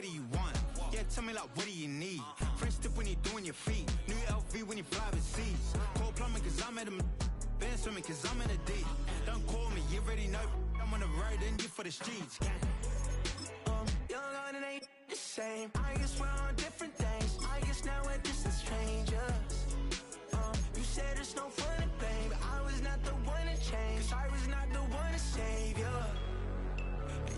do you want? Yeah, tell me like, what do you need? French tip when you doing your feet. New LV when you fly overseas. Cold plumbing cause I'm at a band swimming cause I'm in a deep. Don't call me, you already know. I'm on the road and you for the streets. Young on it ain't the same. I guess we're on different things. I guess now we're distant strangers. You said it's no fun to blame, but I was not the one to change. Cause I was not the one to save you.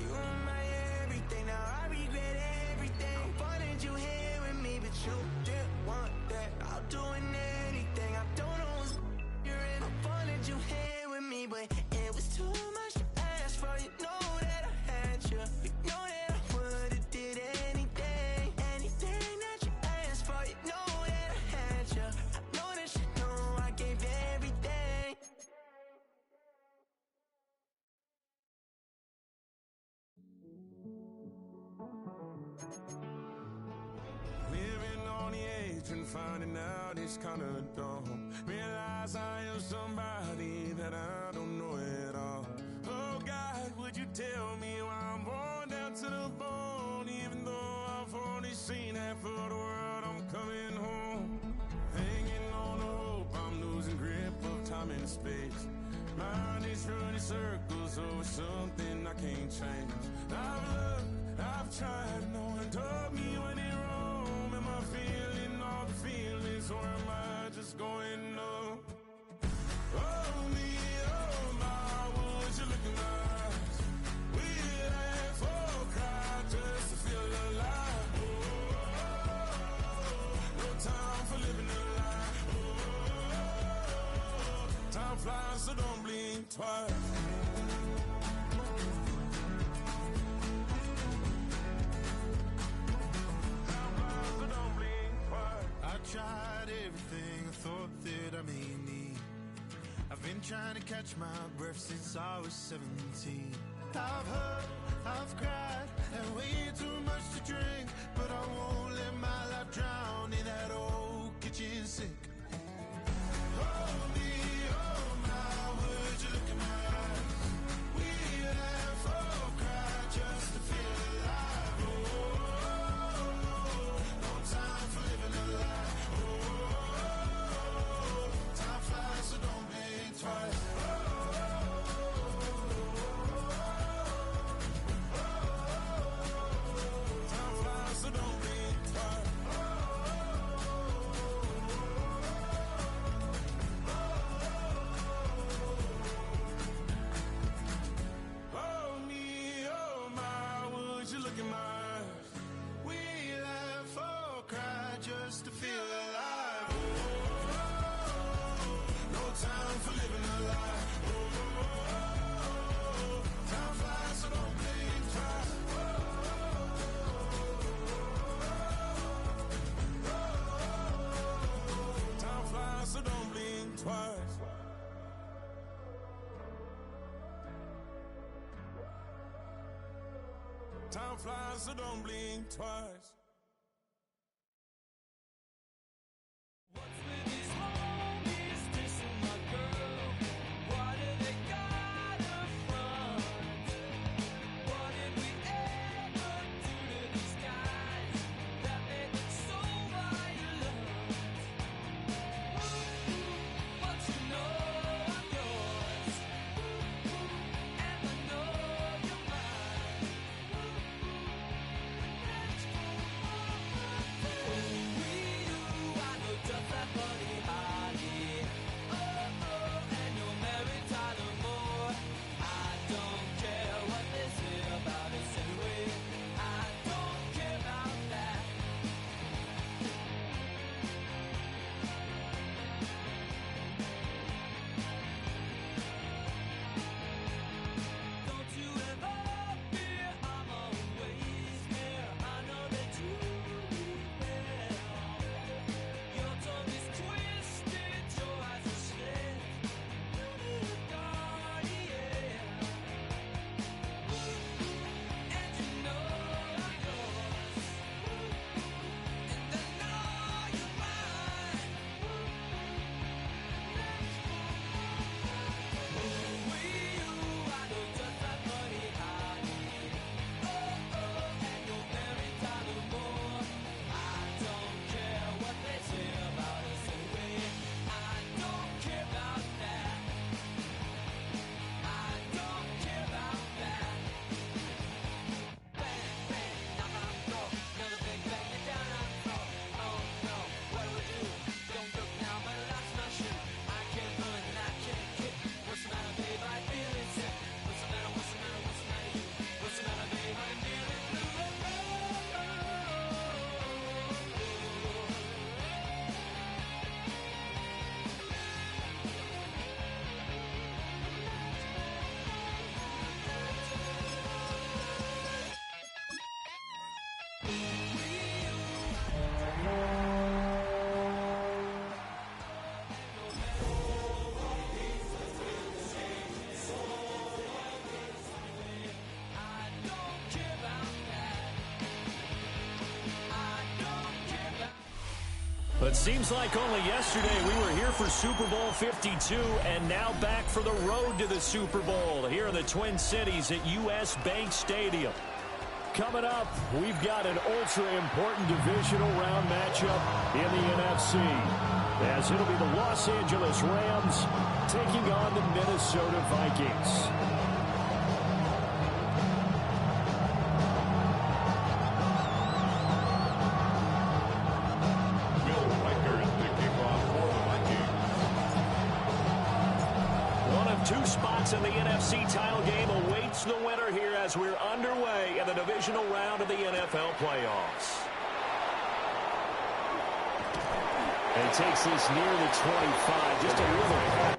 You were my everything, now I regret everything. I wanted you here with me, but you didn't want that. I'll do anything, I don't know what's you're in. I wanted you here with me, but it was too much to ask for. You know that I had you. You know that I would've did anything, anything that you asked for. You know that I had you. I know that you know I gave everything. Living on the edge and finding out it's kinda dumb. Realize I am somebody that I don't know at all. Oh God, would you tell me why I'm born down to the bone? Even though I've only seen half of the world, I'm coming home. Hanging on the hope, I'm losing grip of time and space. Mind is running circles over something I can't change. I've looked, I've tried, no one told me when it wrong. Am I feeling all the feelings, or am I just going numb? Oh me, oh my, would you look in my eyes? We laugh or cry just to feel alive. Oh, no time for living a lie. Oh, time flies, so don't blink twice. I tried everything I thought that I may need. I've been trying to catch my breath since I was 17. I've hurt, I've cried, and way too much to drink. But I won't let my life drown in that old kitchen sink. Oh me, oh my, would you look in my eyes? We laugh or cry just to feel alive. Oh, no time for living a lie. Oh, time flies, so don't blink twice. Time flies, so don't blink twice. Oh me, oh my, would you look in my eyes? We laugh or cry just to feel alive. Oh, no time for living a lie. Oh, time flies, so don't blink twice. Time flies, so don't blink twice. Time flies, so don't blink twice. What's with these homies dissing my girl? Why do they gotta front? What did we ever do to these guys that made them so violent? But you know I'm yours, and I know you're mine. But seems like only yesterday we were here for Super Bowl 52 and now back for the road to the Super Bowl here in the Twin Cities at US Bank Stadium. Coming up, we've got an ultra-important divisional round matchup in the NFC, as it'll be the Los Angeles Rams taking on the Minnesota Vikings. Two spots in the NFC title game awaits the winner here as we're underway in the divisional round of the NFL playoffs. And takes this near the 25, just a little.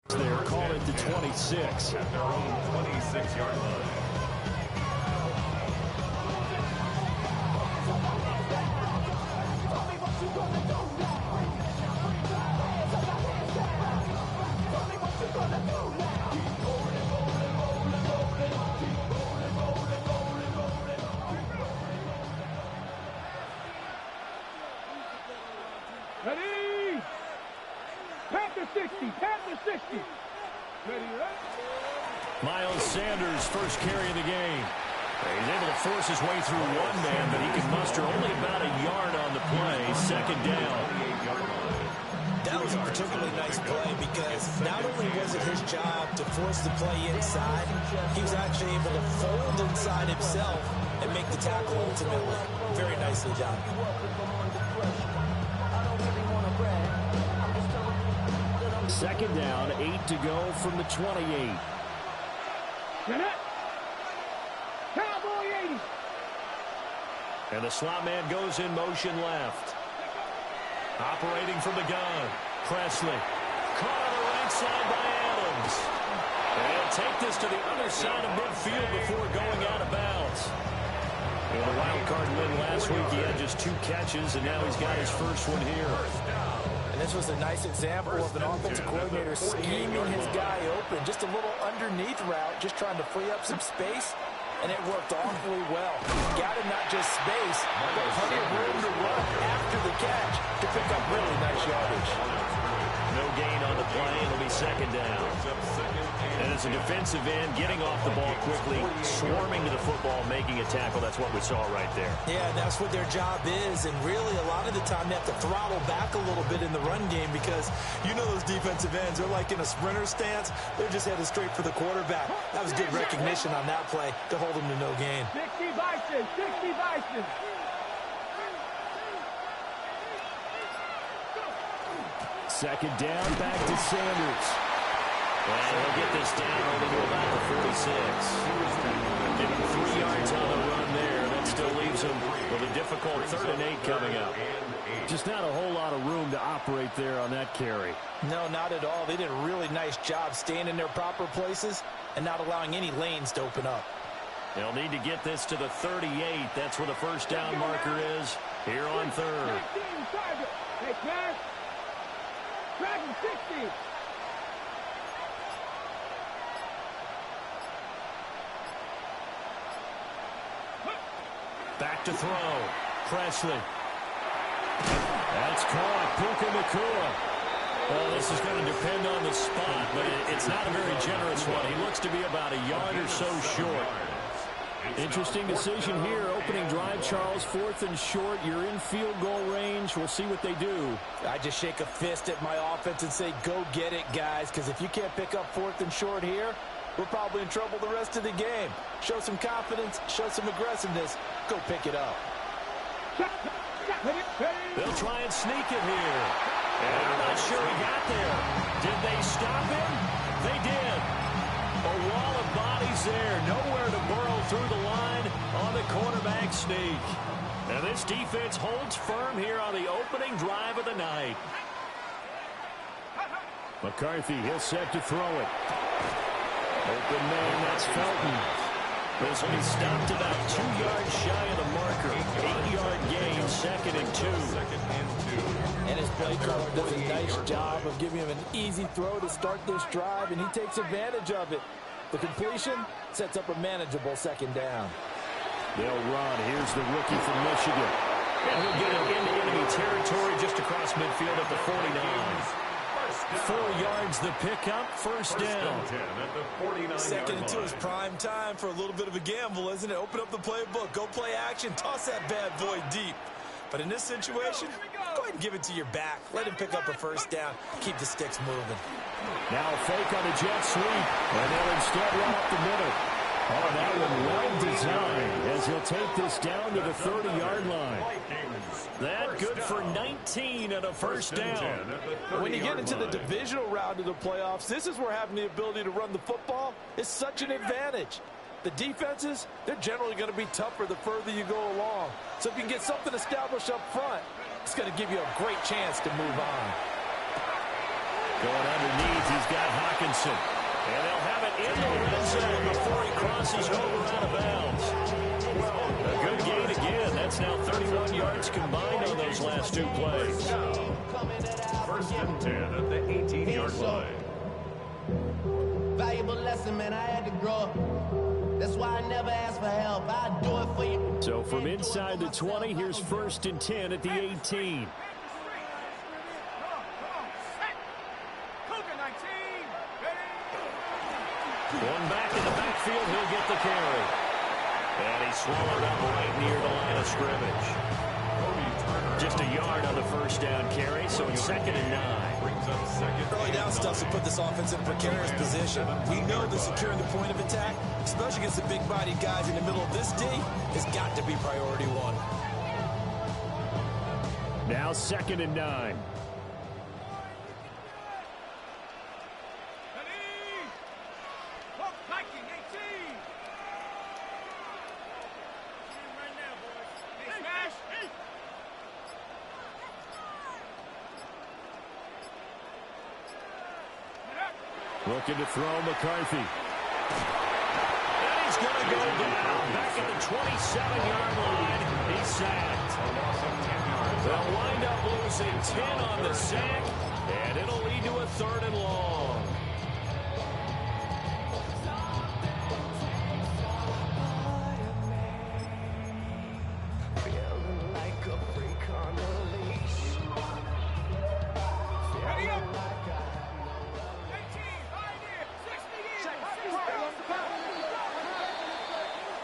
They're calling it the 26. At their own 26-yard line. Ready? Panther 60, Panther 60. Ready, right? Miles Sanders, first carry of the game. He's able to force his way through one man, but he can muster only about a yard on the play. Second down. That was a particularly nice play because not only was it his job to force the play inside, he was actually able to fold inside himself and make the tackle ultimately. Very nicely done. Second down, 8 to go from the 28. Get it? Cowboy 80. And the slot man goes in motion left. Operating from the gun, Presley. Caught on the right side by Adams. And take this to the other side of midfield before going out of bounds. In the wild card win last week, he had just 2 catches, and now he's got his first one here. And this was a nice example of an offensive coordinator scheming his guy open. Just a little underneath route, just trying to free up some space, and it worked awfully well. Got him not just space, but plenty of room to run after the catch to pick up really nice yardage. No gain on the play. It'll be second down. And it's a defensive end getting off the ball quickly, swarming to the football, making a tackle. That's what we saw right there. Yeah, that's what their job is. And really, a lot of the time, they have to throttle back a little bit in the run game because you know those defensive ends, they're like in a sprinter stance. They're just headed straight for the quarterback. That was good recognition on that play to hold them to no gain. 60 Bison, 60 Bison. Second down, back to Sanders. And he'll get this down only to about the 46. Getting 3 yards on the run there. That still leaves him with a difficult 3rd and 8 coming up. Just not a whole lot of room to operate there on that carry. No, not at all. They did a really nice job staying in their proper places and not allowing any lanes to open up. They'll need to get this to the 38. That's where the first down marker is here on 3rd. Hey, Cash. Dragon 60. Back to throw. Presley. That's caught. Puka Nacua. Well, this is going to depend on the spot, but it's not a very generous one. He looks to be about a yard or so short. Interesting decision here. Opening drive, Charles. 4th and short. You're in field goal range. We'll see what they do. I just shake a fist at my offense and say, go get it, guys, because if you can't pick up 4th and short here, we're probably in trouble the rest of the game. Show some confidence, show some aggressiveness, go pick it up. They'll try and sneak it here. And I'm not sure he got there. Did they stop him? They did. A wall of bodies there. Nowhere to burrow through the line on the quarterback sneak. And this defense holds firm here on the opening drive of the night. McCarthy, he'll set to throw it. Open man, that's Felton. This will be stopped about 2 yards shy of the marker. 8-yard gain, 2nd and 2. And his play caller does a nice job of giving him an easy throw to start this drive, and he takes advantage of it. The completion sets up a manageable 2nd down. They'll run. Here's the rookie from Michigan. And he'll get it into enemy territory just across midfield at the 49. 4 yards the pickup, first down. 2nd and 2 is prime time for a little bit of a gamble, isn't it? Open up the playbook, go play action, toss that bad boy deep. But in this situation, go ahead and give it to your back. Let him pick up a first down. Keep the sticks moving. Now a fake on a jet sweep, and they'll instead run up the middle. Oh, that one well designed as he'll take this down to the 30-yard line. That good for 19 and a first down. When you get into the divisional round of the playoffs, this is where having the ability to run the football is such an advantage. The defenses, they're generally going to be tougher the further you go along. So if you can get something established up front, it's going to give you a great chance to move on. Going underneath, he's got Hawkinson. And they'll have it in the red zone before he crosses over out of bounds. A good gain again. That's now 31 yards combined on those last 2 plays. 1st and 10 at the 18-yard line. Valuable lesson, man. I had to grow up. That's why I never ask for help. I do it for you. So from inside the 20, here's 1st and 10 at the 18. One back in the backfield, he'll get the carry. And he's swallowed up right near the line of scrimmage. Just a yard on the first down carry, so it's 2nd and 9. Early down stuff to put this offense in a precarious position. We know that securing the point of attack, especially against the big-bodied guys in the middle of this D, has got to be priority 1. Now 2nd and 9. Looking to throw McCarthy. And he's going to go down back at the 27-yard line. He's sacked. They'll wind up losing 10 on the sack, and it'll lead to a 3rd and long.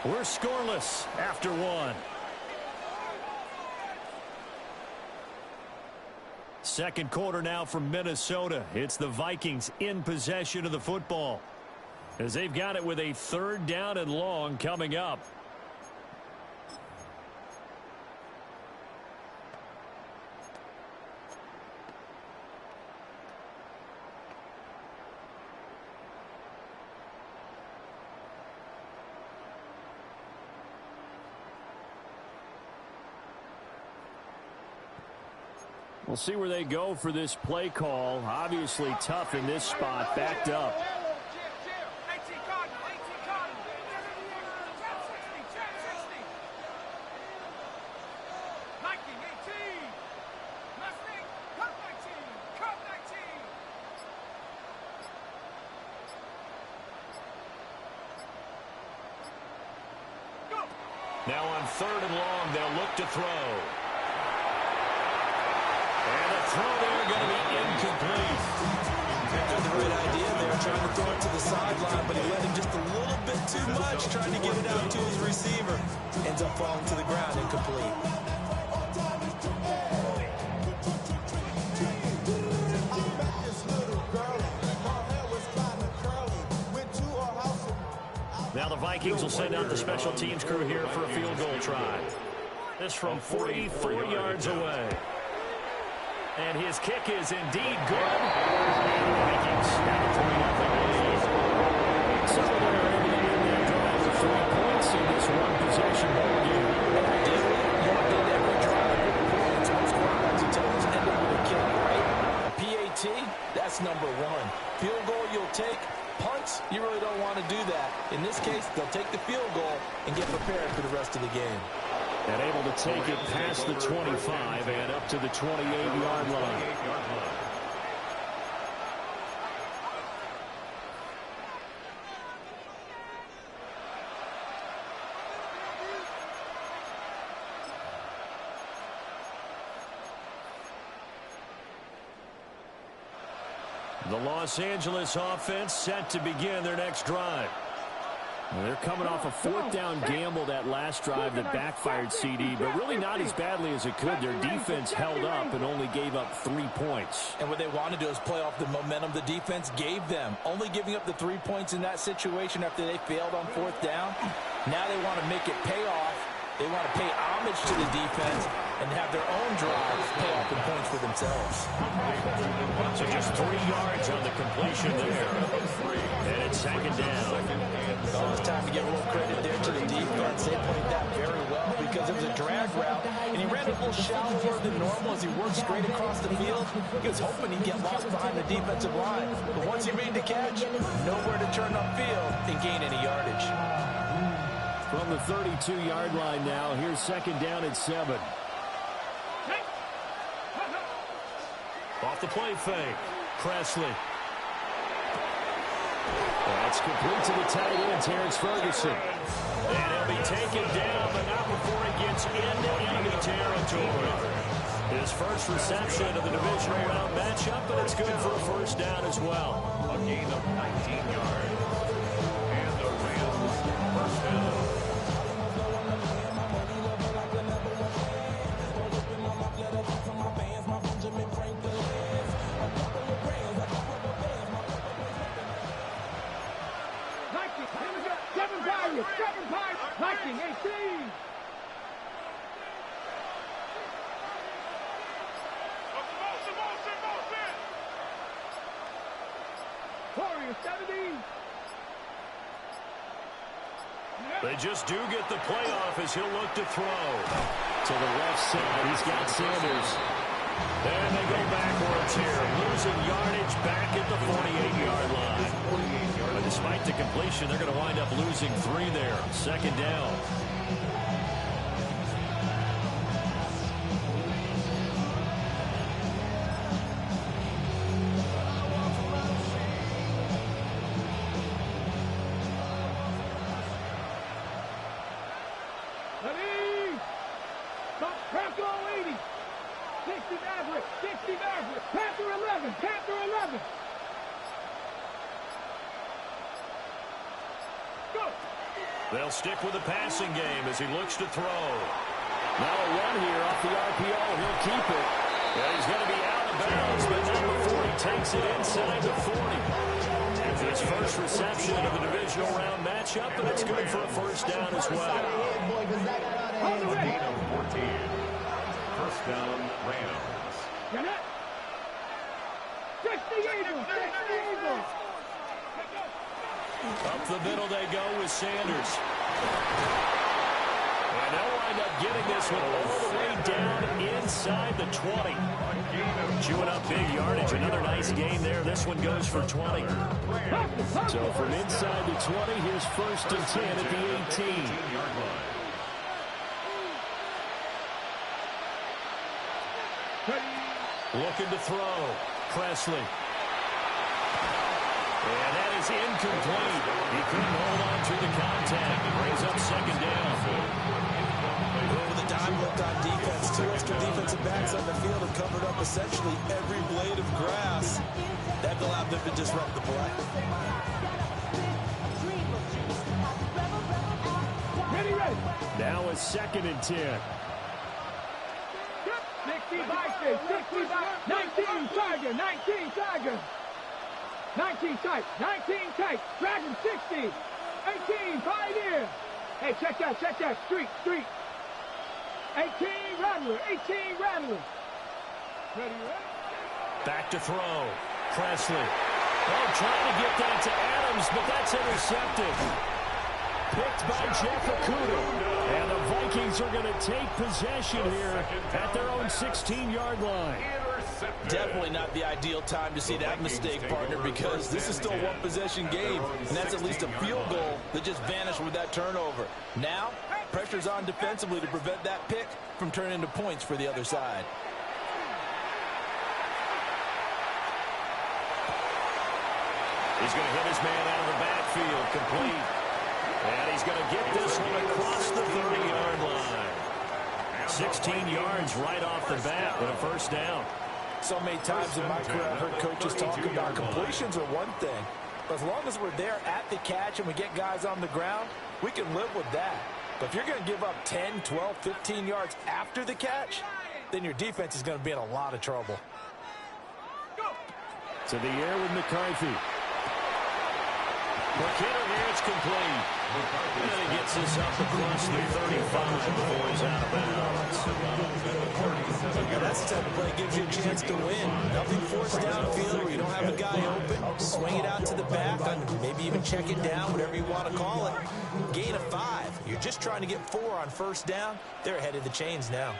We're scoreless after 1. Second quarter now from Minnesota. It's the Vikings in possession of the football as they've got it with a 3rd down and long coming up. We'll see where they go for this play call. Obviously tough in this spot, backed up. Now on 3rd and long, they'll look to throw. And the throw there going to be incomplete. After the right idea there, trying to throw it to the sideline, but he let him just a little bit too much, trying to get it out to his receiver. Ends up falling to the ground, incomplete. Now the Vikings will send out the special teams crew here for a field goal try. This from 44 yards away. And his kick is indeed good. And the Vikings have a 3-0 lead. So they're able to end their drive with 3 points in this one-possession ball game. And ideally, you want to end every drive with points. Most quarterbacks will tell us end it with a kick, right? A PAT, that's number 1. Field goal you'll take. Punts, you really don't want to do that. In this case, they'll take the field goal and get prepared for the rest of the game. And able to take it past the 25 and up to the 28-yard line. The Los Angeles offense set to begin their next drive. They're coming off a 4th down gamble that last drive that backfired CD, but really not as badly as it could. Their defense held up and only gave up 3 points. And what they want to do is play off the momentum the defense gave them. Only giving up the 3 points in that situation after they failed on 4th down. Now they want to make it pay off. They want to pay homage to the defense and have their own drives pay off in points for themselves. So just 3 yards on the completion there. And it's 2nd down. Well, it's time to give a little credit there to the defense. They played that very well because it was a drag route, and he ran a little shallower than normal as he worked straight across the field. He was hoping he'd get lost behind the defensive line, but once he made the catch, nowhere to turn upfield and gain any yardage. From the 32-yard line now, here's 2nd down at 7. Off the play fake, Presley. That's complete to the tight end, Terrence Ferguson. And he'll be taken down, but not before he gets into enemy territory. His first reception of the divisional round matchup, but it's good for a 1st down as well. A gain of 19 yards. And the Rams' 1st down. Viking 18. Warriors 17. They just do get the playoff as he'll look to throw. To the left side, he's got Sanders. And they go backwards here, losing yardage back at the 48-yard line. But despite the completion, they're going to wind up losing 3 there. 2nd down. Ready? Stop, Panther 80. 60 Maverick, 60 Maverick. Panther 11, Panther 11. Go. They'll stick with the passing game as he looks to throw. Now a run here off the RPO. He'll keep it. Yeah, he's going to be out of bounds, but not before he takes it inside the 40. After his first reception of the divisional round matchup, but it's good for a 1st down as well. Gain of 14. 1st down, Rams. Get it. 60 Eagles, 60 Eagles. Up the middle they go with Sanders. And they'll wind up getting this one all the way down inside the 20. Chewing up big yardage. Another nice gain there. This one goes for 20. So from inside the 20, here's 1st and 10 at the 18. Looking to throw. Presley. And that is incomplete. He couldn't hold on to the contact. He brings up 2nd down. Over the dime look on defense. 2 extra defensive backs on the field have covered up essentially every blade of grass. That allowed them to disrupt the play. Ready. Now a 2nd and 10. 65, 19 Tiger, 19 Tiger. 19 tight, 19 tight, Dragon 60, 18 Pioneer. Hey, check that, street. 18 Rattler, 18 Rattler. Ready. Back to throw. Presley. Oh, trying to get that to Adams, but that's intercepted. Picked by Jeff Okuda. And the Vikings are going to take possession here at their own 16-yard line. Definitely not the ideal time to see that mistake, partner, because this is still a one-possession game, and that's at least a field goal that just vanished with that turnover. Now, pressure's on defensively to prevent that pick from turning into points for the other side. He's going to hit his man out of the backfield, complete. And he's going to get this one across the 30-yard line. 16 yards right off the bat with a 1st down. So many times in my career I've heard coaches talk about completions are one thing. But as long as we're there at the catch and we get guys on the ground, we can live with that. But if you're going to give up 10, 12, 15 yards after the catch, then your defense is going to be in a lot of trouble. To the air with McCarthy. McKinnon here, it's complete. And he gets this up across the 35 before he's out of bounds. That's the type of play that gives you a chance to win. Nothing forced downfield where you don't have a guy open. Swing it out to the back, maybe even check it down, whatever you want to call it. Gain of 5. You're just trying to get 4 on 1st down. They're ahead of the chains now.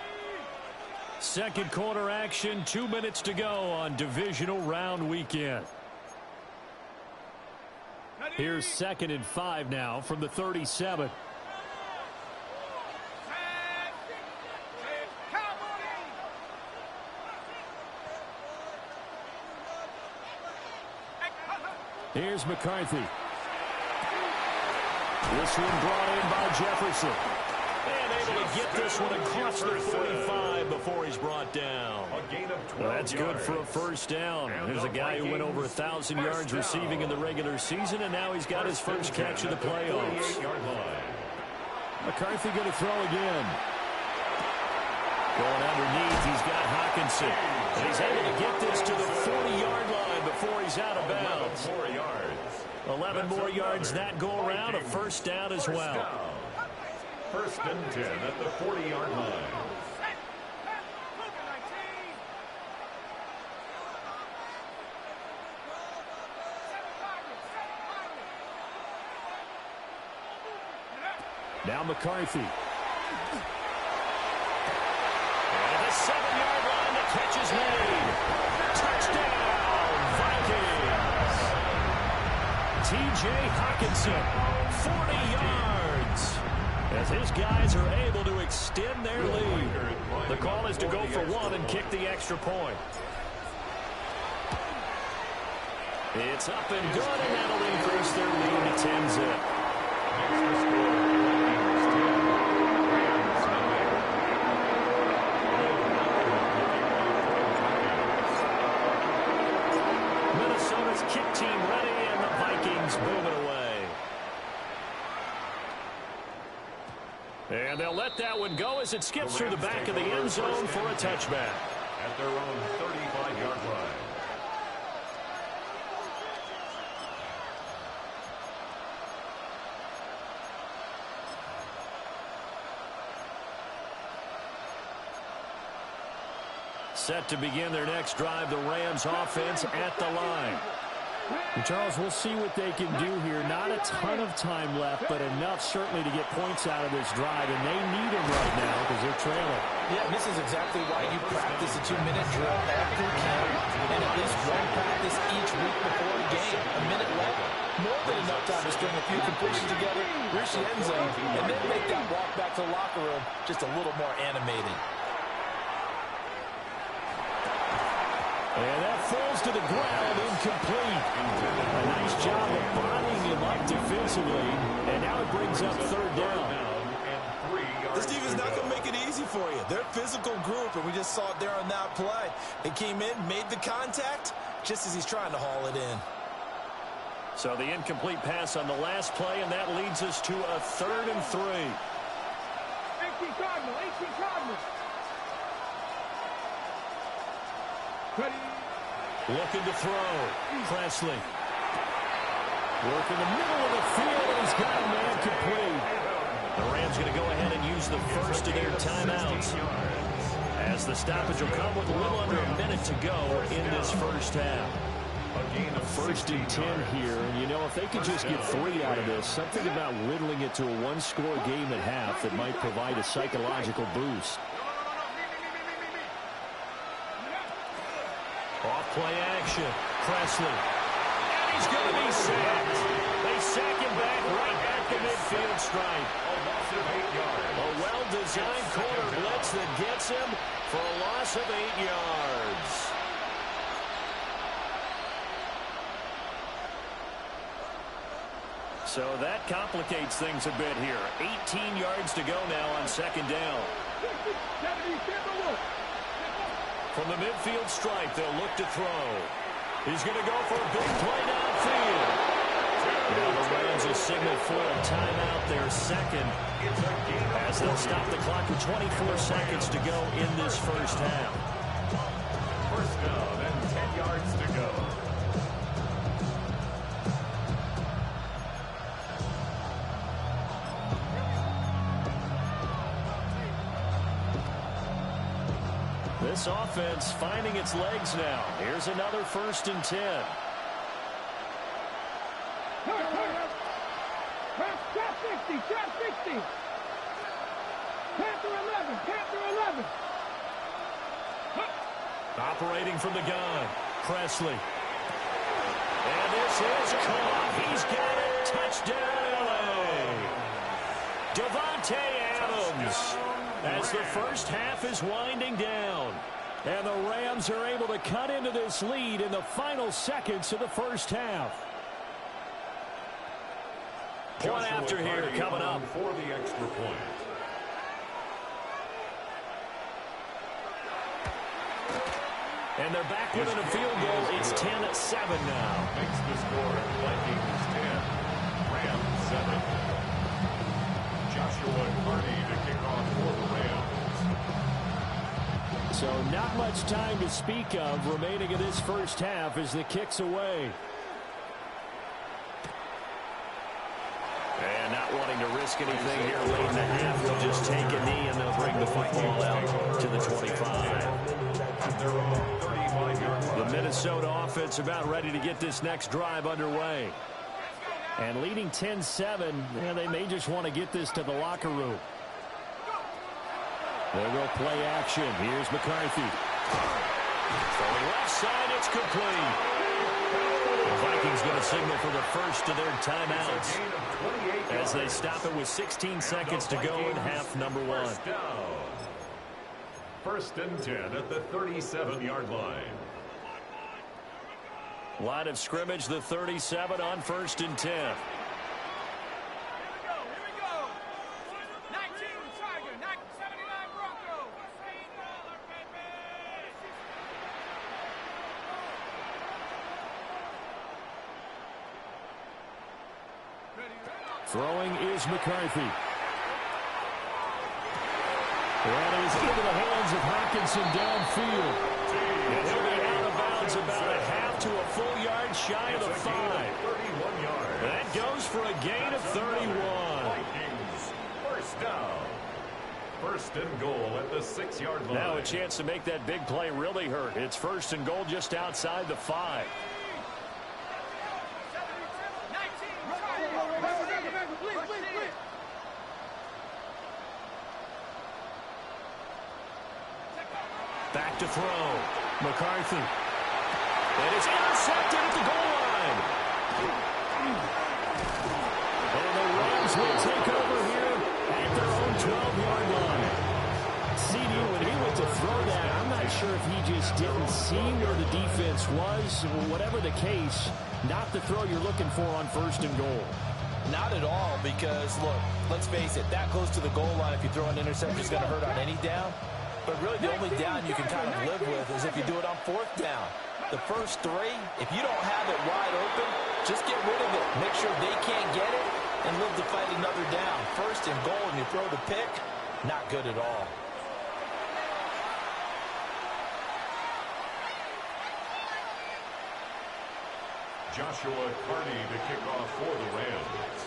2nd quarter action, 2 minutes to go on divisional round weekend. Here's 2nd and 5 now from the 37. Here's McCarthy. This one brought in by Jefferson. And able to get this one across the 45 before he's brought down. Well, that's good for a 1st down. There's a guy who went over 1,000 yards receiving in the regular season, and now he's got his first catch in the playoffs. McCarthy going to throw again. Going underneath, he's got Hawkinson. And he's able to get this to the 40-yard line before he's out of bounds. 11 more yards that go around, a 1st down as well. 1st and 10 at the 40-yard line. Now McCarthy. And the 7-yard line, the catch is made. Touchdown, Vikings. T.J. Hawkinson, 40 yards. As his guys are able to extend their lead. The call is to go for 1 and kick the extra point. It's up and good, and that'll increase their lead to 10-zip. Minnesota's kick team ready, and the Vikings move it away. And they'll let that one go as it skips through the back of the end zone for a touchback. At their own 35-yard line. Set to begin their next drive, the Rams offense at the line. And Charles, we'll see what they can do here. Not a ton of time left, but enough certainly to get points out of this drive, and they need them right now because they're trailing. Yeah, and this is exactly why you practice a 2-minute drill after camp, and at least one practice each week before a game. A minute left, more than enough time to string a few completions together, reach the end zone, and then make that walk back to the locker room just a little more animated. And that falls to the ground, incomplete. A nice job of bodying him up defensively, and now it brings up third down. This defense is not going to make it easy for you. They're a physical group, and we just saw it there on that play. They came in, made the contact, just as he's trying to haul it in. So the incomplete pass on the last play, and that leads us to a 3rd and 3. 18 Cardinal. Looking to throw. Presley. Work in the middle of the field, and he's got a man complete. The Rams going to go ahead and use the first of their timeouts, as the stoppage will come with a little under a minute to go in this first half. A 1st and 10 here, and you know, if they could just get 3 out of this, something about whittling it to a 1-score game at half that might provide a psychological boost. Off-play action. Presley. And he's going to be sacked. They sack him back right at the midfield stripe. A well-designed corner blitz that gets him for a loss of 8 yards. So that complicates things a bit here. 18 yards to go now on 2nd down. From the midfield stripe, they'll look to throw. He's going to go for a big play downfield. Now the Rams will signal for a timeout, their 2nd, as they'll stop the clock with 24 seconds to go in this first half. 1st down and 10 yards to go. This offense finding its legs now. Here's another 1st and 10. Trap 60. Panther 11. Operating from the gun. Presley. And this is caught. He's got it. Touchdown, LA. Devontae Adams. As the first half is winding down. And the Rams are able to cut into this lead in the final seconds of the first half. Point after here coming up. For the extra point. And they're back within a field goal. It's 10-7 now. Makes the score. Vikings 10. Rams 7. Joshua Carney to kick off for the Rams. So not much time to speak of remaining in this first half as the kick's away. And not wanting to risk anything here late in the half, they'll just take a knee and they'll bring the football out to the 25. The Minnesota offense about ready to get this next drive underway. And leading 10-7, they may just want to get this to the locker room. They will play action. Here's McCarthy. Throwing left side, it's complete. The Vikings going to signal for the first of their timeouts as they stop it with 16 seconds to go in half number 1. 1st and 10 at the 37-yard line. Line of scrimmage, the 37 on 1st and 10. Here we go. 19 Tiger, 79 Bronco. Throwing is McCarthy. That is into the hands of Hawkinson downfield. And he'll be out of bounds about a half to a full yard shy of the 5. That goes for a gain of 31. Vikings, 1st down. 1st and goal at the 6-yard line. Now a chance to make that big play really hurt. It's 1st and goal just outside the 5. Back to throw. McCarthy. And it's intercepted at the goal line. And the Rams will take over here at their own 12-yard line. CD, when he went to throw that, I'm not sure if he just didn't see where the defense was. Whatever the case, not the throw you're looking for on 1st and goal. Not at all, because, look, let's face it, that close to the goal line, if you throw an interception, is going to hurt on any down. But really, the only down you can kind of live with is if you do it on 4th down. The first 3, if you don't have it wide open, just get rid of it. Make sure they can't get it and live to fight another down. 1st and goal, and you throw the pick, not good at all. Joshua Carney to kick off for the Rams.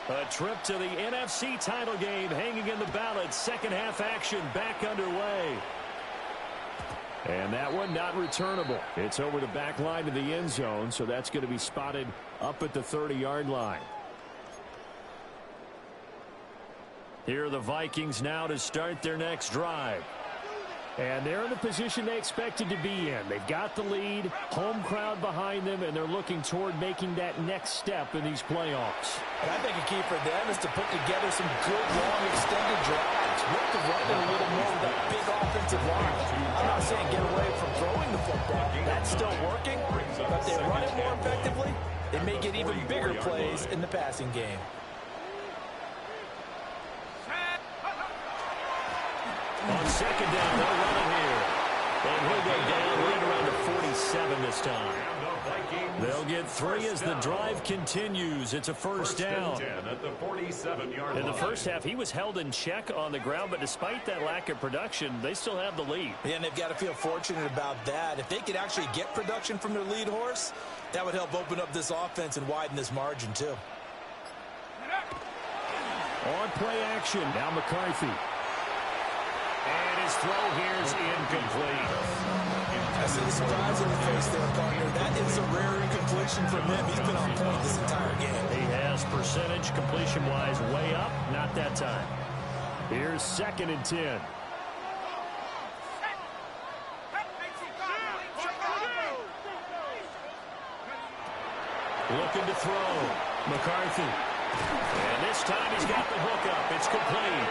A trip to the NFC title game hanging in the balance. Second half action back underway. And that one not returnable. It's over the back line to the end zone, so that's going to be spotted up at the 30-yard line. Here are the Vikings now to start their next drive. And they're in the position they expected to be in. They've got the lead, home crowd behind them, and they're looking toward making that next step in these playoffs. And I think a key for them is to put together some good, long, extended drives. Work the run a little more with that big offensive line. I'm not saying get away from throwing the football. That's still working, but they run it more effectively. They may get even bigger plays in the passing game. On 2nd down, they'll run it here. And he'll go down right around the 47 this time. They'll get 3 as the drive continues. It's a 1st down. At the 47-yard line. In the first half, he was held in check on the ground, but despite that lack of production, they still have the lead. Yeah, and they've got to feel fortunate about that. If they could actually get production from their lead horse, that would help open up this offense and widen this margin, too. On play action, now McCarthy. And his throw here is incomplete. I see the surprise on the face there, partner. That is a rare incompletion from him. He's been on point this entire game. He has percentage completion-wise way up. Not that time. Here's 2nd and 10. Looking to throw. McCarthy. And this time he's got the hook up. It's complete.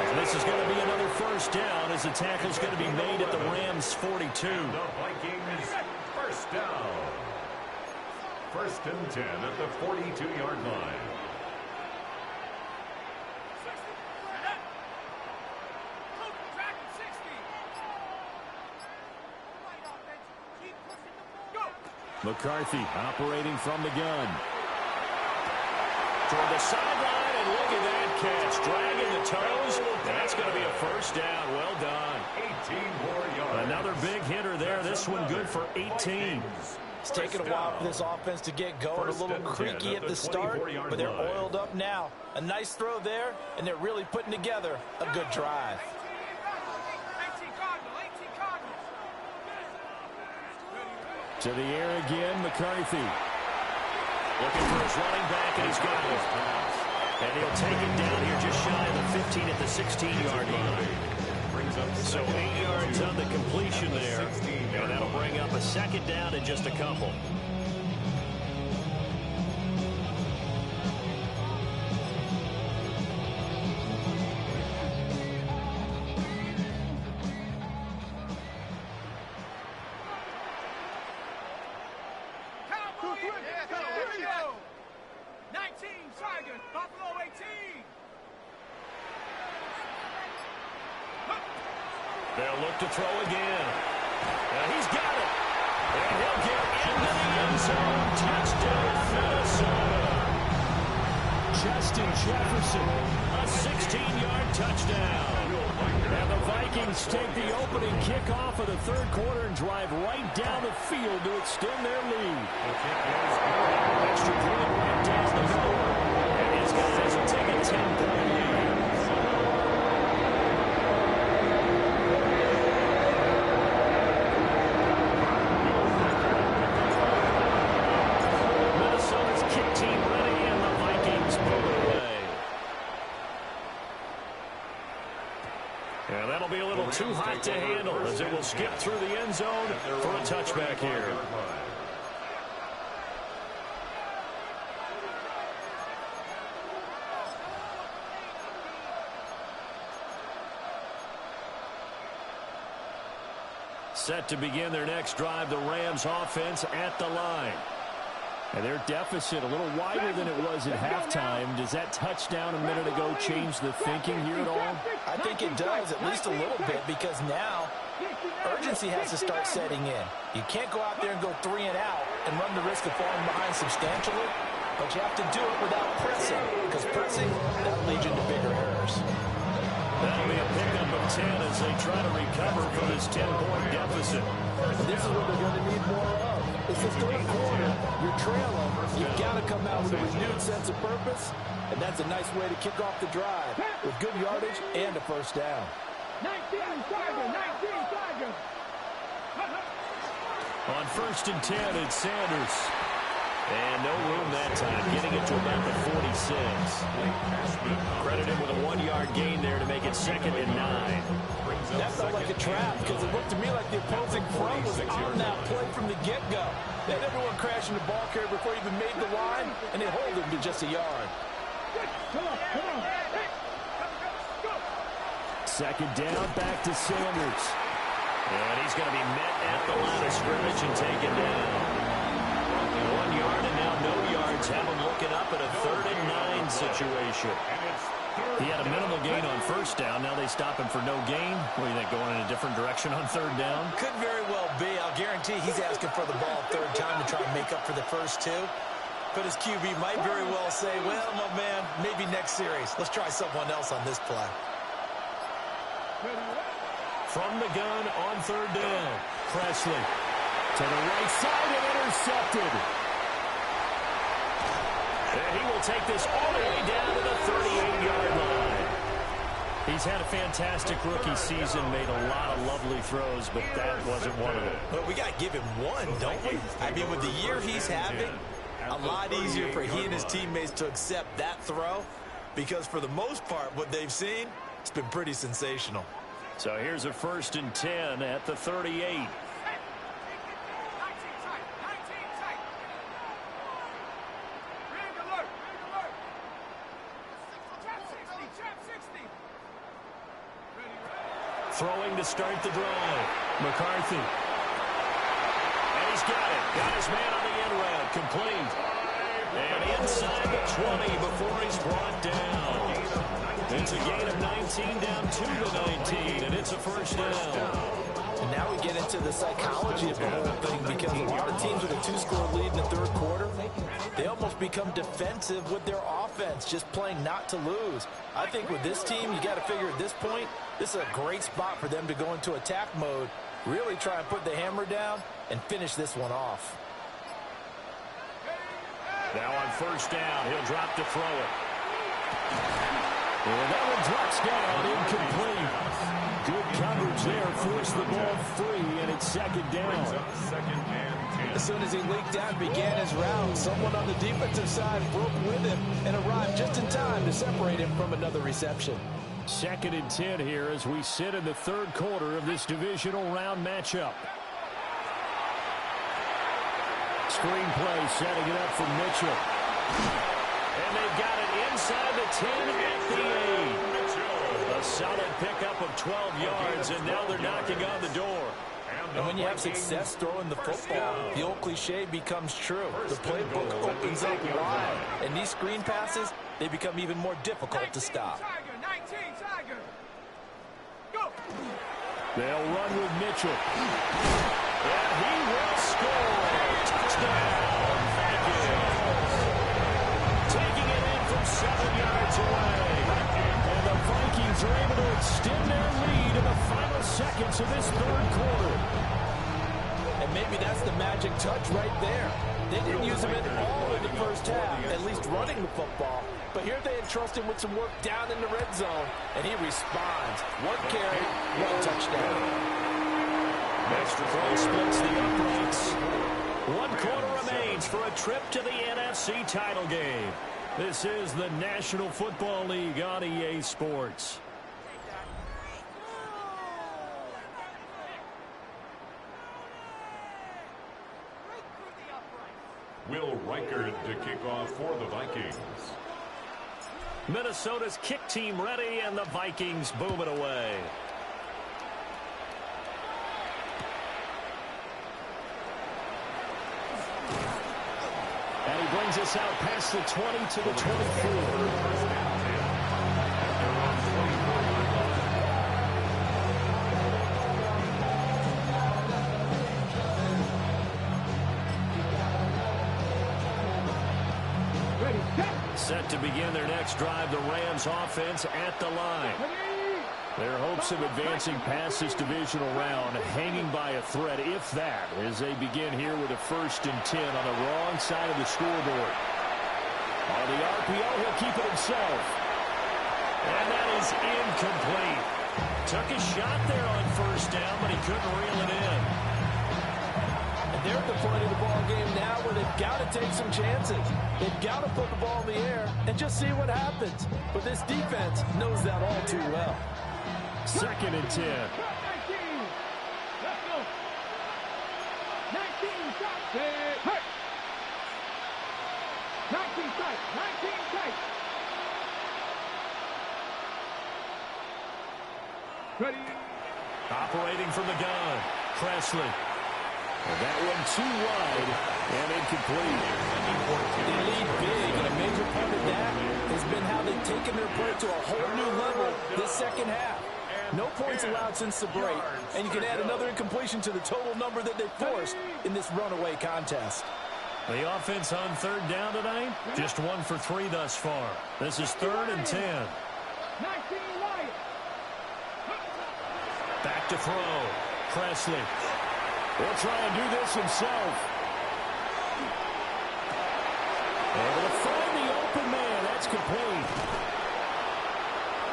And this is going to be another 1st down as the tackle's going to be made at the Rams' 42. And the Vikings 1st down. 1st and 10 at the 42-yard line. McCarthy operating from the gun. Toward the sideline, and look at that catch. Dragging the toes. That's going to be a 1st down. Well done. 18 more yards. Another big hitter there. This one good for 18. It's taken a while for this offense to get going. A little creaky at the start, but they're oiled up now. A nice throw there, and they're really putting together a good drive. To the air again, McCarthy. Looking for his running back, and he's got it. And he'll take it down here just shy of the 15 at the 16-yard line. So 8 yards on the completion there, and that'll bring up a 2nd down in just a couple. They'll look to throw again. And he's got it. And he'll get into the end zone. Touchdown, Minnesota. Justin Jefferson, a 16-yard touchdown. And the Vikings take the opening kickoff of the 3rd quarter and drive right down the field to extend their lead. Extra point right down the middle. And his guys will take a 10-point lead. Too hot to handle as it will skip through the end zone for a touchback here. Set to begin their next drive, the Rams offense at the line. And their deficit a little wider than it was at halftime. Does that touchdown a minute ago change the thinking here at all? I think it does, at least a little bit, because now urgency has to start setting in. You can't go out there and go 3 and out and run the risk of falling behind substantially, but you have to do it without pressing, because pressing, that'll lead you to bigger errors. That'll be a pickup of 10 as they try to recover from this 10-point deficit. This is what they're going to need more of. It's the third quarter. You're trailing. You've got to come out with a renewed sense of purpose, and that's a nice way to kick off the drive with good yardage and a first down. 19 Tiger. On 1st and 10, it's Sanders. And no room that time, getting it to about the 46. Credit him with a 1-yard gain there to make it 2nd and 9. That felt like a trap because it looked to me like the opposing front was on that play from the get-go. They had everyone crashing the ball carrier before he even made the line, and they hold him to just a yard. Come on. 2nd down, back to Sanders. And he's going to be met at the line of scrimmage and taken down. 1 yard and now no yards. Have him looking up at a 3rd and 9 situation. He had a minimal gain on 1st down. Now they stop him for no gain. What do you think, going in a different direction on 3rd down? Could very well be. I'll guarantee he's asking for the ball 3rd time to try and make up for the first 2. But his QB might very well say, well, no, man, maybe next series. Let's try someone else on this play. From the gun on 3rd down. Presley to the right side and intercepted. And he will take this all the way down to the 38-yard line. He's had a fantastic rookie season, made a lot of lovely throws, but that wasn't one of them. But we got to give him one, don't we? I mean, with the year he's having, a lot easier for he and his teammates to accept that throw because for the most part, what they've seen, it's been pretty sensational. So here's a 1st and 10 at the 38. Throwing to start the drive. McCarthy. And he's got it. Got his man on the end route. Complete. And inside the 20 before he's brought down. It's a gain of 19 down to the 19, and it's a 1st down. And now we get into the psychology of the whole thing because a lot of teams with a 2-score lead in the 3rd quarter, they almost become defensive with their offense, just playing not to lose. I think with this team, you got to figure at this point, this is a great spot for them to go into attack mode, really try and put the hammer down and finish this one off. Now on 1st down, he'll drop to throw it. And that one drops down, incomplete. Good coverage there, forced the ball free, and it's 2nd down. As soon as he leaked out and began his route, someone on the defensive side broke with him and arrived just in time to separate him from another reception. 2nd and 10 here as we sit in the 3rd quarter of this divisional round matchup. Screenplay setting it up for Mitchell. And they've got it inside the 10 at the 8. A solid pickup of 12 yards, and now they're knocking on the door. And when you have success throwing the football, the old cliche becomes true. The playbook opens up wide, and these screen passes, they become even more difficult to stop. They'll run with Mitchell. And he will score. Touchdown, Vikings. Taking it in from 7 yards away. And the Vikings are able to extend their lead in the final seconds of this 3rd quarter. And maybe that's the magic touch right there. They didn't use him at all in the 1st half, at least running the football. But here they entrust him with some work down in the red zone, and he responds. 1 carry, 1 touchdown. Extra point splits the uprights. 1 quarter remains for a trip to the NFC title game. This is the National Football League on EA Sports. Reichard to kick off for the Vikings. Minnesota's kick team ready, and the Vikings boom it away. And he brings us out past the 20 to the 24. Set to begin their next drive, the Rams offense at the line. Their hopes of advancing past this divisional round hanging by a thread, if that, as they begin here with a 1st and 10 on the wrong side of the scoreboard. On the RPO, he'll keep it himself. And that is incomplete. Took a shot there on 1st down, but he couldn't reel it in. They're at the point of the ball game now where they've got to take some chances. They've got to put the ball in the air and just see what happens. But this defense knows that all too well. 2nd and 10. 19. Let's go. 19 shots. Hey. 19 tight. 19 tight. Ready. Operating from the gun. Presley. And that one too wide and incomplete. They lead big, and a major part of that has been how they've taken their play to a whole new level this second half. No points allowed since the break, and you can add another incompletion to the total number that they forced in this runaway contest. The offense on 3rd down tonight, just 1 for 3 thus far. This is 3rd and 10. 19 wide. Back to throw. Presley. He'll try and do this himself. Able to find the open man. That's complete.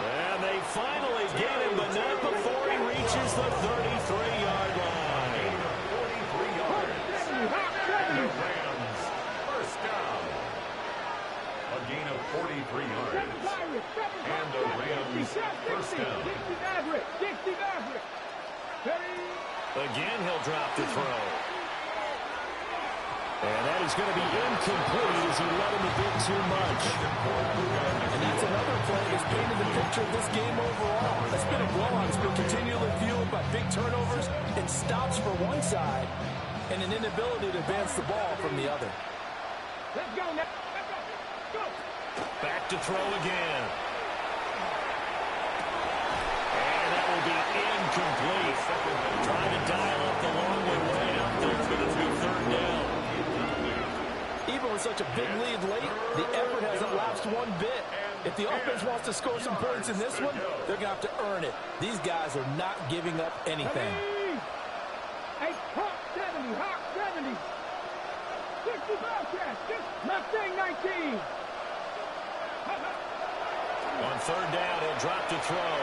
And they finally get him, but not before he reaches the 33-yard line. 43 yards. The Rams, 1st down. A gain of 43 yards. And the Rams, 1st down. 60 Maverick. 60 Maverick. Again, he'll drop the throw. And that is going to be incomplete as he let him a bit too much. And that's another play that's painted the picture of this game overall. It's been a blowout. It's been continually fueled by big turnovers and stops for one side and an inability to advance the ball from the other. Let's go now. Let's go. Back to throw again. Will be incomplete. Trying to dial up the long way out there. It's going to be 3rd down. Even with such a big lead late, the effort hasn't lapsed one bit. If the offense wants to score some points in this one, they're going to have to earn it. These guys are not giving up anything. Hey, Hawk 70, Hawk 70. 60 Bobcats, Mustang 19. On 3rd down, he'll drop to throw.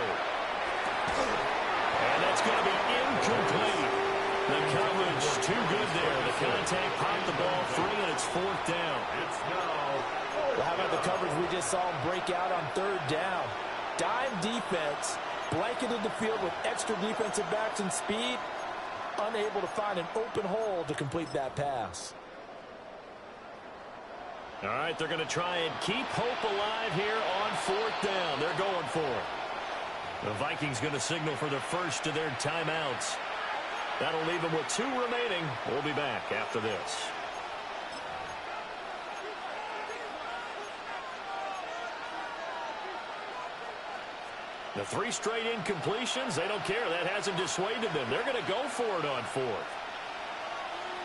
And that's going to be incomplete. The coverage too good there. The contact popped the ball free, and it's 4th down. It's now. Well, how about the coverage we just saw him break out on 3rd down? Dime defense, blanketed the field with extra defensive backs and speed, unable to find an open hole to complete that pass. All right, they're going to try and keep hope alive here on 4th down. They're going for it. The Vikings going to signal for the first of their timeouts. That'll leave them with 2 remaining. We'll be back after this. The 3 straight incompletions, they don't care. That hasn't dissuaded them. They're going to go for it on 4th.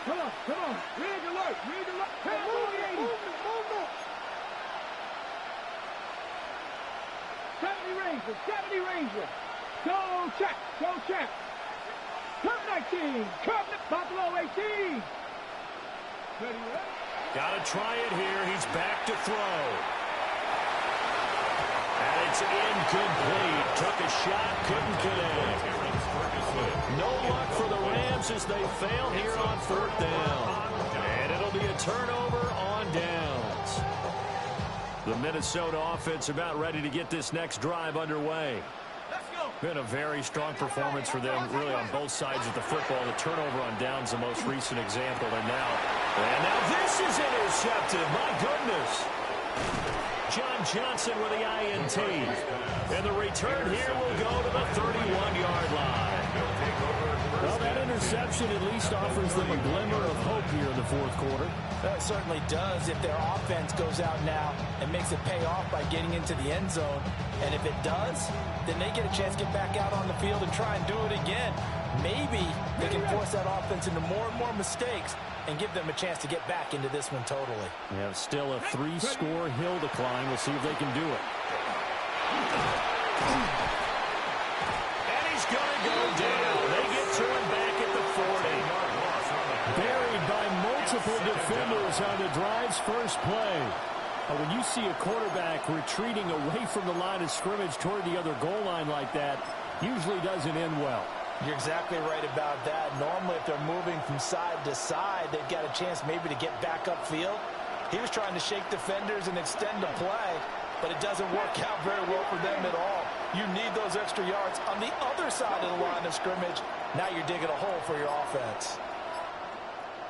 Come on. Rig alert. Hey, move it. 70 Ranger. Go check. Cup 19. Cup Buffalo 18. Ready? Got to try it here. He's back to throw. And it's incomplete. Took a shot, couldn't connect. No luck for the Rams as they fail here on 4th down. And it'll be a turnover on downs. The Minnesota offense about ready to get this next drive underway. Been a very strong performance for them, really on both sides of the football. The turnover on downs, the most recent example, and now And now this is intercepted. My goodness. John Johnson with the INT. And the return here will go to the 31-yard line. Well, that interception at least offers them a glimmer of hope here in the fourth quarter. That certainly does if their offense goes out now and makes it pay off by getting into the end zone. And if it does, then they get a chance to get back out on the field and try and do it again. Maybe they can force that offense into more and more mistakes and give them a chance to get back into this one totally. We have still a 3-score hill to climb. We'll see if they can do it. And he's going to go down. They get to him back at the 40. Buried by multiple defenders on the drive's first play. When you see a quarterback retreating away from the line of scrimmage toward the other goal line like that, usually doesn't end well. You're exactly right about that. Normally, if they're moving from side to side, they've got a chance maybe to get back upfield. He was trying to shake defenders and extend the play, but it doesn't work out very well for them at all. You need those extra yards on the other side of the line of scrimmage. Now you're digging a hole for your offense.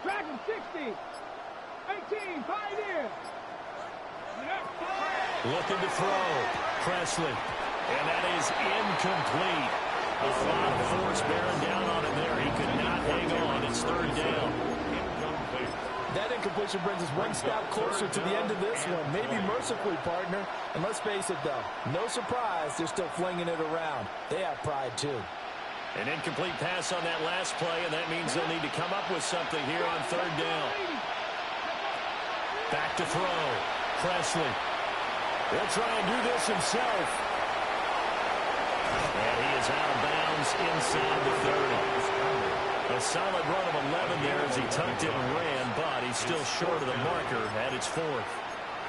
Dragon 60. 18. Pioneer. Looking to throw. Presley. And that is incomplete. A lot of force bearing down on him there. He could not hang on. It's third down. That incompletion brings us one step closer to the end of this one. Maybe mercifully, partner. And let's face it, though. No surprise, they're still flinging it around. They have pride, too. An incomplete pass on that last play, and that means they'll need to come up with something here on third down. Back to throw. Presley. He'll try and do this himself. And he is out of bounds inside the 30. A solid run of 11 there as he tucked it and ran, but he's still short of the marker at its fourth.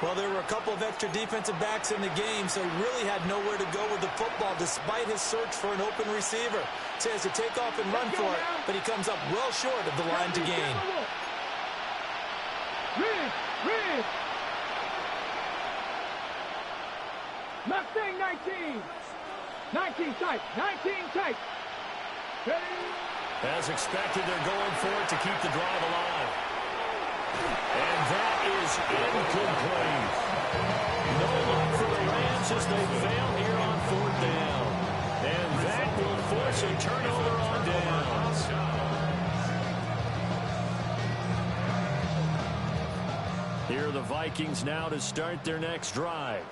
Well, there were a couple of extra defensive backs in the game, so he really had nowhere to go with the football despite his search for an open receiver. So he has to take off and run for it, but he comes up well short of the line to gain. Red. Mustang 19. 19 tight. 19 tight. As expected, they're going for it to keep the drive alive. And that is incomplete. No luck for the Rams as they fail here on fourth down. And that will force a turnover on downs. Here are the Vikings now to start their next drive.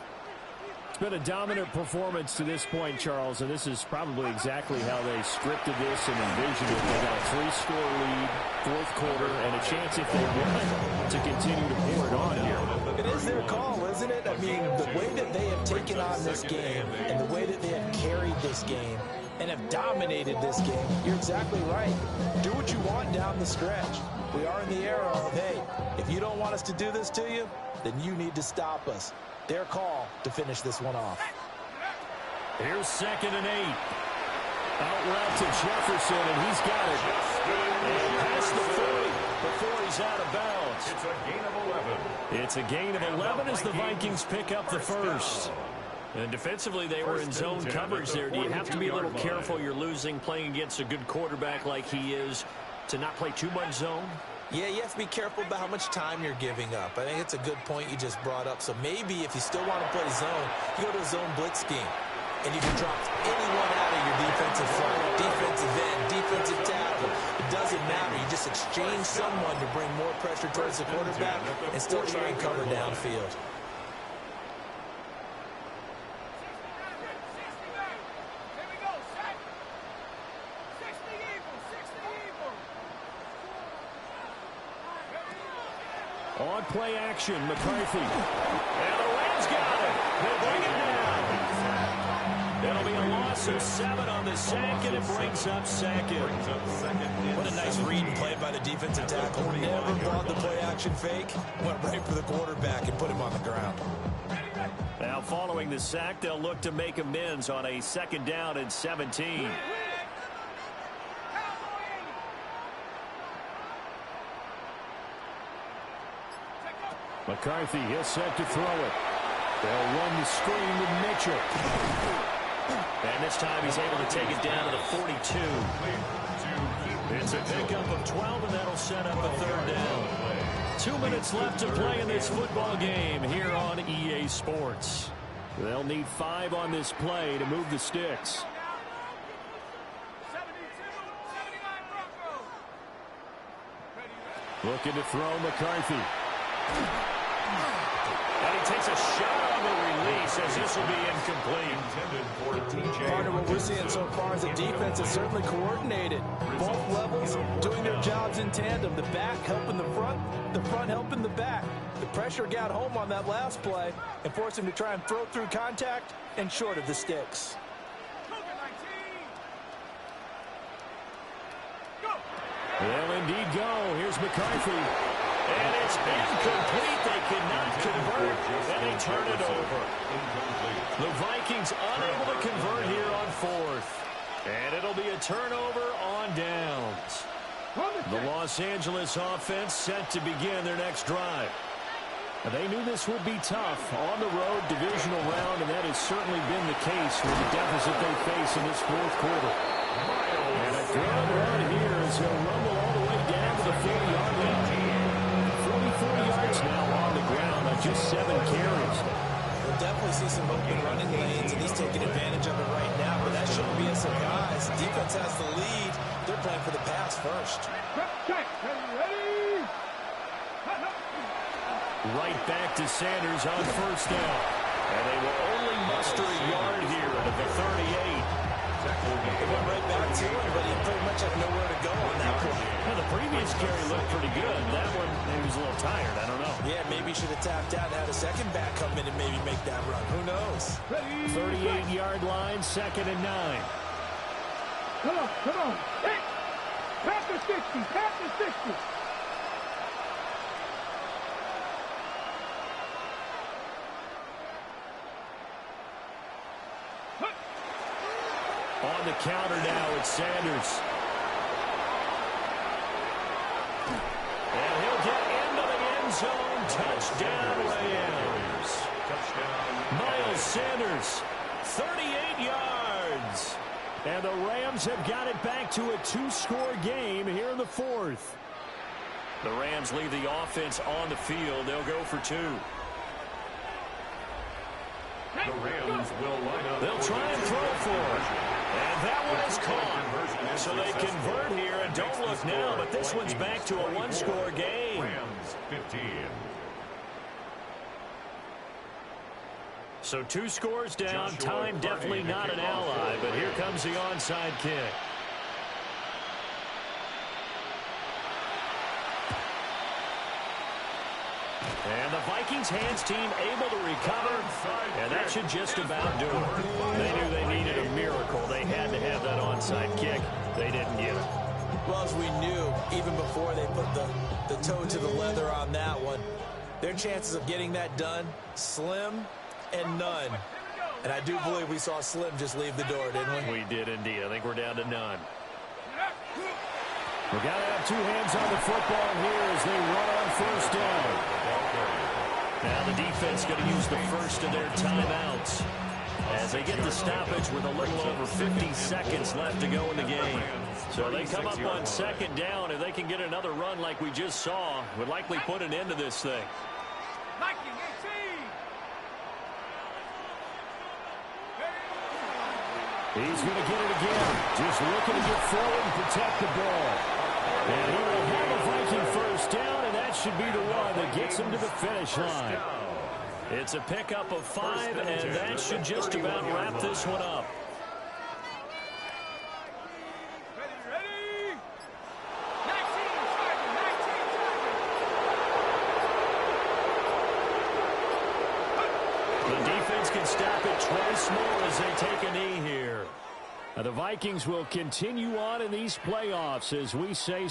It's been a dominant performance to this point, Charles, and this is probably exactly how they scripted this and envisioned it. They got a 3-score lead, fourth quarter, and a chance if they want to continue to pour it on here. It is their call, isn't it? I mean, the way that they have taken on this game and the way that they have carried this game and have dominated this game, you're exactly right. Do what you want down the stretch. We are in the era of, hey, if you don't want us to do this to you, then you need to stop us. Their call to finish this one off. Here's 2nd and 8. Out route to Jefferson, and he's got it. And past the 40 before he's out of bounds. It's a gain of 11. It's a gain of 11 as the Vikings pick up the first. And defensively, they were in zone coverage there. Do you have to be a little careful? You're losing, playing against a good quarterback like he is, to not play too much zone? Yeah, you have to be careful about how much time you're giving up. I think it's a good point you just brought up. So maybe if you still want to play zone, you go to a zone blitz scheme. And you can drop anyone out of your defensive front, defensive end, defensive tackle. It doesn't matter. You just exchange someone to bring more pressure towards the quarterback and still try and cover downfield. On play action, McCarthy. And the Rams got it. They bring it down. It'll be a loss of 7 on the sack, and it brings up second. What a nice read and play by the defensive tackle. Never brought the play action fake. Went right for the quarterback and put him on the ground. Now following the sack, they'll look to make amends on a 2nd down and 17. McCarthy is set to throw it. They'll run the screen with Mitchell. And this time he's able to take it down to the 42. It's a pickup of 12, and that'll set up a third down. 2 minutes left to play in this football game here on EA Sports. They'll need 5 on this play to move the sticks. Looking to throw McCarthy. And he takes a shot on the release as this will be incomplete. Part of what we're seeing so far is the defense is certainly coordinated. Both levels doing their jobs in tandem. The back helping the front helping the back. The pressure got home on that last play and forced him to try and throw through contact and short of the sticks. They'll indeed go. Here's McCarthy. And it's incomplete. They could not convert, and they turn it over. The Vikings unable to convert here on 4th. And it'll be a turnover on downs. The Los Angeles offense set to begin their next drive. They knew this would be tough on the road divisional round, and that has certainly been the case with the deficit they face in this 4th quarter. And a good run here as he'll rumble all the way down to the 40-yard line. 44 yards now on the ground on just 7 carries. We'll definitely see some open running lanes, and he's taking advantage of it right now, but that shouldn't be a surprise. Defense has the lead. They're playing for the pass first. Right back to Sanders on 1st down. And they will only muster a yard here at the 38. They went right back to him, but he pretty much had nowhere to go on that one. Well, the previous carry looked pretty good. That one, maybe he was a little tired. I don't know. Yeah, maybe he should have tapped out and had a second back come in and maybe make that run. Who knows? 38-yard line, 2nd and 9. Come on. Hey! Pass the 60. On the counter now, it's Sanders. And he'll get into the end zone. Touchdown, Rams. Miles Sanders, 38 yards. And the Rams have got it back to a 2-score game here in the 4th. The Rams leave the offense on the field. They'll go for 2. The Rams will line up. They'll try and throw for it. And that one is caught. So they convert here, and don't look now, but this one's back to a 1-score game. Rams 15. So 2 scores down. Time definitely not an ally, but here comes the onside kick. And the Vikings hands team able to recover, and that should just about do it. They knew they needed a miracle. They had to have that onside kick. They didn't get it. Well, as we knew, even before they put the toe to the leather on that one, their chances of getting that done, slim and none. And I do believe we saw Slim just leave the door, didn't we? We did indeed. I think we're down to none. We got to have 2 hands on the football here as they run on 1st down. Now the defense going to use the first of their timeouts as they get the stoppage with a little over 50 seconds left to go in the game. So they come up on 2nd down. If they can get another run like we just saw, would likely put an end to this thing. He's going to get it again. Just looking to get forward and protect the ball. And he will have a Viking 1st down, and that should be the one that gets him to the finish line. It's a pickup of 5, and that should just about wrap this one up. The defense can stop it twice more as they take a knee here. The Vikings will continue on in these playoffs as we say